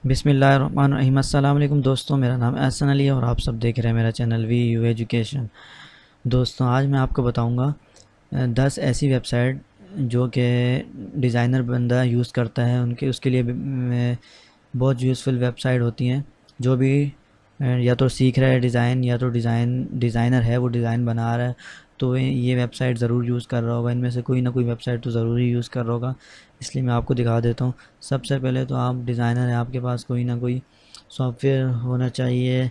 बिस्मिल्लाहिर्रहमानिर्रहीम। अस्सलाम वालेकुम दोस्तों, मेरा नाम एहसन अली है और आप सब देख रहे हैं मेरा चैनल वी यू एजुकेशन। दोस्तों, आज मैं आपको बताऊंगा 10 ऐसी वेबसाइट जो कि डिज़ाइनर बंदा यूज़ करता है, उनके उसके लिए बहुत यूज़फुल वेबसाइट होती हैं। जो भी या तो सीख रहा है डिज़ाइन, या तो डिज़ाइनर है, वो डिज़ाइन बना रहा है, तो ये वेबसाइट ज़रूर यूज़ कर रहा होगा। इनमें से कोई ना कोई वेबसाइट तो ज़रूर ही यूज़ कर रहा होगा, इसलिए मैं आपको दिखा देता हूँ। सबसे पहले तो आप डिज़ाइनर हैं, आपके पास कोई ना कोई सॉफ्टवेयर होना चाहिए,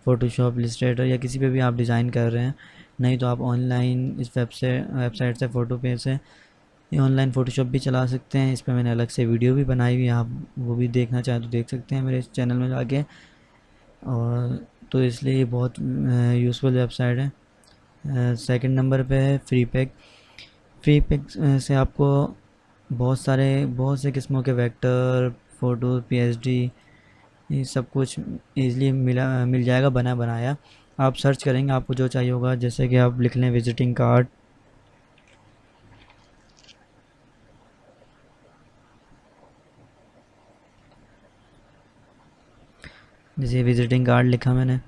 फ़ोटोशॉप, इलस्ट्रेटर या किसी पे भी आप डिज़ाइन कर रहे हैं। नहीं तो आप ऑनलाइन इस वेबसाइट से फ़ोटो पे से ये ऑनलाइन फ़ोटोशॉप भी चला सकते हैं। इस पे मैंने अलग से वीडियो भी बनाई हुई है, आप वो भी देखना चाहें तो देख सकते हैं मेरे इस चैनल में जाके। और तो इसलिए ये बहुत यूज़फुल वेबसाइट है। सेकंड नंबर पे है फ्री पैक से आपको बहुत से किस्मों के वेक्टर, फ़ोटो, पीएसडी, ये सब कुछ ईज़िली मिल जाएगा बना बनाया। आप सर्च करेंगे, आपको जो चाहिए होगा, जैसे कि आप लिख लें विज़िटिंग कार्ड। जैसे विज़िटिंग कार्ड लिखा मैंने,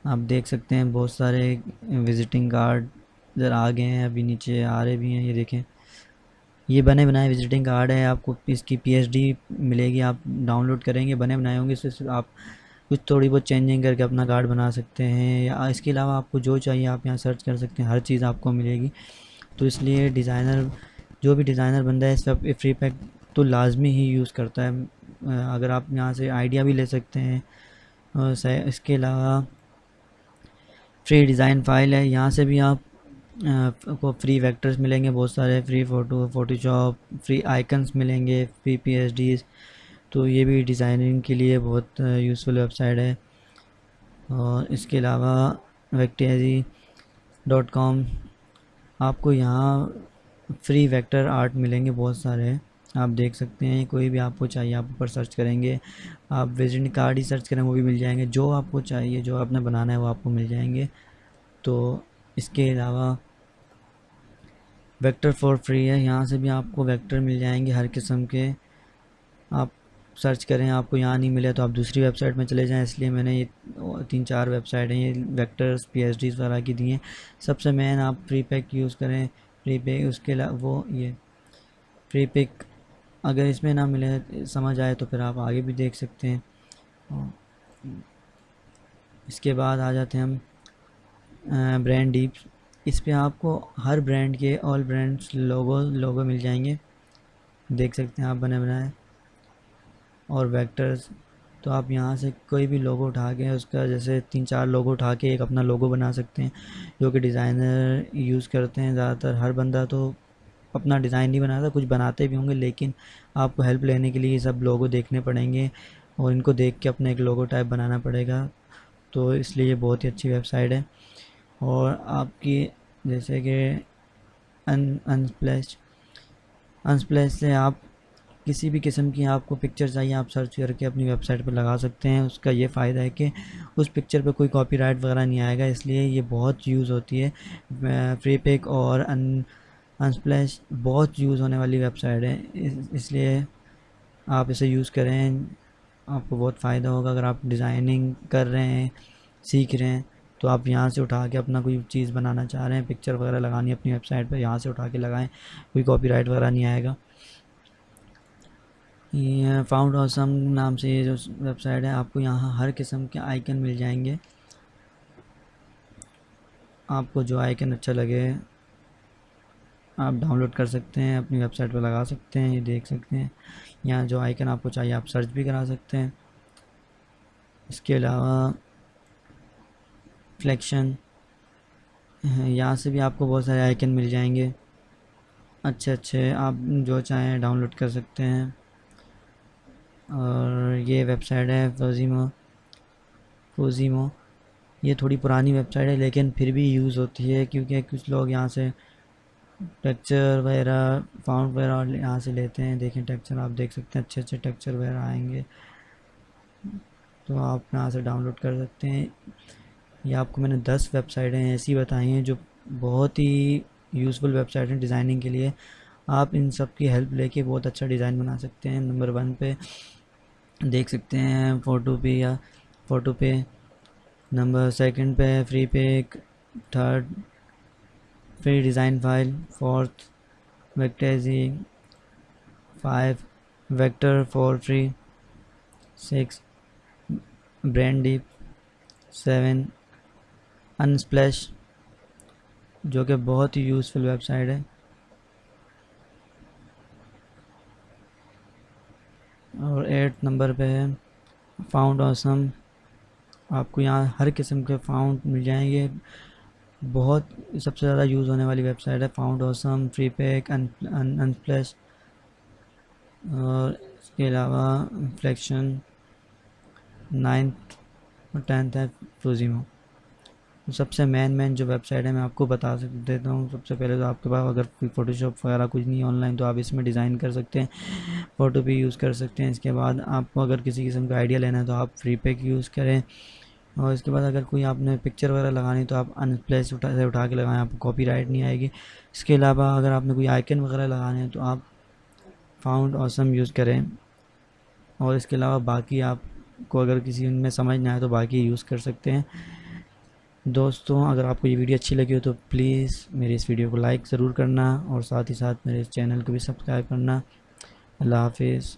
आप देख सकते हैं बहुत सारे विज़िटिंग कार्ड इधर आ गए हैं, अभी नीचे आ रहे भी हैं, ये देखें। ये बने बनाए विजिटिंग कार्ड है, आपको इसकी पीएचडी मिलेगी, आप डाउनलोड करेंगे, बने बनाए होंगे, इससे आप कुछ थोड़ी बहुत चेंजिंग करके अपना कार्ड बना सकते हैं। या इसके अलावा आपको जो चाहिए आप यहाँ सर्च कर सकते हैं, हर चीज़ आपको मिलेगी। तो इसलिए जो भी डिज़ाइनर बंदा है, इस फ्री पैक तो लाजमी ही यूज़ करता है। अगर आप यहाँ से आइडिया भी ले सकते हैं। इसके अलावा फ्री डिज़ाइन फाइल है, यहाँ से भी आप को फ्री वेक्टर्स मिलेंगे, बहुत सारे फ्री फ़ोटोशॉप, फ्री आइकन्स मिलेंगे, फ्री पीएचडीज। तो ये भी डिज़ाइनिंग के लिए बहुत यूज़फुल वेबसाइट है। और इसके अलावा vectezi.com, आपको यहाँ फ्री वेक्टर आर्ट मिलेंगे बहुत सारे, आप देख सकते हैं। कोई भी आपको चाहिए आप ऊपर सर्च करेंगे, आप विजिटिंग कार्ड ही सर्च करें वो भी मिल जाएंगे। जो आपको चाहिए, जो आपने बनाना है, वो आपको मिल जाएंगे। तो इसके अलावा वेक्टर फॉर फ्री है, यहाँ से भी आपको वेक्टर मिल जाएंगे हर किस्म के। आप सर्च करें, आपको यहाँ नहीं मिले तो आप दूसरी वेबसाइट में चले जाएं। इसलिए मैंने ये 3-4 वेबसाइट हैं ये वेक्टर्स पीएचडीज वगैरह की दी हैं। सबसे मेन आप फ्री पैक यूज़ करें। फ्री पैक, उसके अलावा वो ये फ्री पैक अगर इसमें ना मिले समझ आए तो फिर आप आगे भी देख सकते हैं। और इसके बाद आ जाते हैं हम ब्रांड डीप। इस पे आपको हर ब्रांड के ऑल ब्रांड्स लोगो मिल जाएंगे, देख सकते हैं आप बने बनाए। और वेक्टर्स, तो आप यहाँ से कोई भी लोगो उठा के उसका, जैसे 3-4 लोगो उठा के एक अपना लोगो बना सकते हैं, जो कि डिज़ाइनर यूज़ करते हैं ज़्यादातर। हर बंदा तो अपना डिज़ाइन नहीं बनाता, कुछ बनाते भी होंगे, लेकिन आपको हेल्प लेने के लिए ये सब लोगो देखने पड़ेंगे और इनको देख के अपना एक लोगो टाइप बनाना पड़ेगा। तो इसलिए ये बहुत ही अच्छी वेबसाइट है। और आपकी जैसे कि अनस्प्लैश अनस्प्लैश से आप किसी भी किस्म की आपको पिक्चर चाहिए, आप सर्च करके अपनी वेबसाइट पर लगा सकते हैं। उसका ये फ़ायदा है कि उस पिक्चर पे कोई कॉपीराइट वगैरह नहीं आएगा, इसलिए ये बहुत यूज़ होती है। फ्री पिक और अनस्प्लैश बहुत यूज़ होने वाली वेबसाइट है, इसलिए आप इसे यूज़ करें, आपको बहुत फ़ायदा होगा। अगर आप डिज़ाइनिंग कर रहे हैं, सीख रहे हैं, तो आप यहाँ से उठा के अपना कोई चीज़ बनाना चाह रहे हैं, पिक्चर वगैरह लगानी है अपनी वेबसाइट पर, यहाँ से उठा के लगाएं, कोई कॉपीराइट वगैरह नहीं आएगा। ये फाउंड ऑसम नाम से ये जो वेबसाइट है, आपको यहाँ हर किस्म के आइकन मिल जाएंगे। आपको जो आइकन अच्छा लगे आप डाउनलोड कर सकते हैं, अपनी वेबसाइट पर लगा सकते हैं। ये देख सकते हैं, यहाँ जो आइकन आपको चाहिए आप सर्च भी करा सकते हैं। इसके अलावा फ्लेक्शन, यहाँ से भी आपको बहुत सारे आइकन मिल जाएंगे अच्छे अच्छे, आप जो चाहें डाउनलोड कर सकते हैं। और ये वेबसाइट है फोजीमो। ये थोड़ी पुरानी वेबसाइट है, लेकिन फिर भी यूज़ होती है, क्योंकि कुछ लोग यहाँ से टेक्सचर वगैरह, फाउंड वगैरह यहाँ से लेते हैं। देखें टेक्सचर, आप देख सकते हैं अच्छे अच्छे टेक्सचर वगैरह आएंगे, तो आप यहाँ से डाउनलोड कर सकते हैं। ये आपको मैंने 10 वेबसाइटें ऐसी बताई हैं जो बहुत ही यूज़फुल वेबसाइट हैं डिज़ाइनिंग के लिए। आप इन सब की हेल्प लेके बहुत अच्छा डिज़ाइन बना सकते हैं। नंबर 1 पे देख सकते हैं फ़ोटो पे, नंबर 2 पे Freepik, 3rd free design file, 4th Vecteezy, 5 vector for free, 6 brand deep, 7 Unsplash जो कि बहुत ही यूज़फुल वेबसाइट है, और 8 नंबर पे है फाउंड ऑसम। आपको यहाँ हर किस्म के फाउंड मिल जाएंगे। बहुत सबसे ज़्यादा यूज़ होने वाली वेबसाइट है found awesome, free pack, Unsplash, और इसके अलावा फ्लेक्शन, 9th और 10th है फ्रूजिमो। सबसे मेन जो वेबसाइट है मैं आपको बता देता हूँ। सबसे पहले तो आपके पास अगर कोई फ़ोटोशॉप वगैरह कुछ नहीं है ऑनलाइन, तो आप इसमें डिज़ाइन कर सकते हैं, फ़ोटो भी यूज़ कर सकते हैं। इसके बाद आपको अगर किसी किस्म का आइडिया लेना है तो आप फ्री पैक यूज़ करें, और इसके बाद अगर कोई आपने पिक्चर वगैरह लगानी तो आप अनस्प्लैश उठा के लगाएं, आपको कॉपीराइट नहीं आएगी। इसके अलावा अगर आपने कोई आइकन वगैरह लगाने हैं तो आप फाउंड ऑसम यूज़ करें, और इसके अलावा बाकी आपको अगर किसी उनमें समझ ना आए तो बाकी यूज़ कर सकते हैं। दोस्तों, अगर आपको ये वीडियो अच्छी लगी हो तो प्लीज़ मेरी इस वीडियो को लाइक ज़रूर करना, और साथ ही साथ मेरे इस चैनल को भी सब्सक्राइब करना। अल्लाह हाफिज़।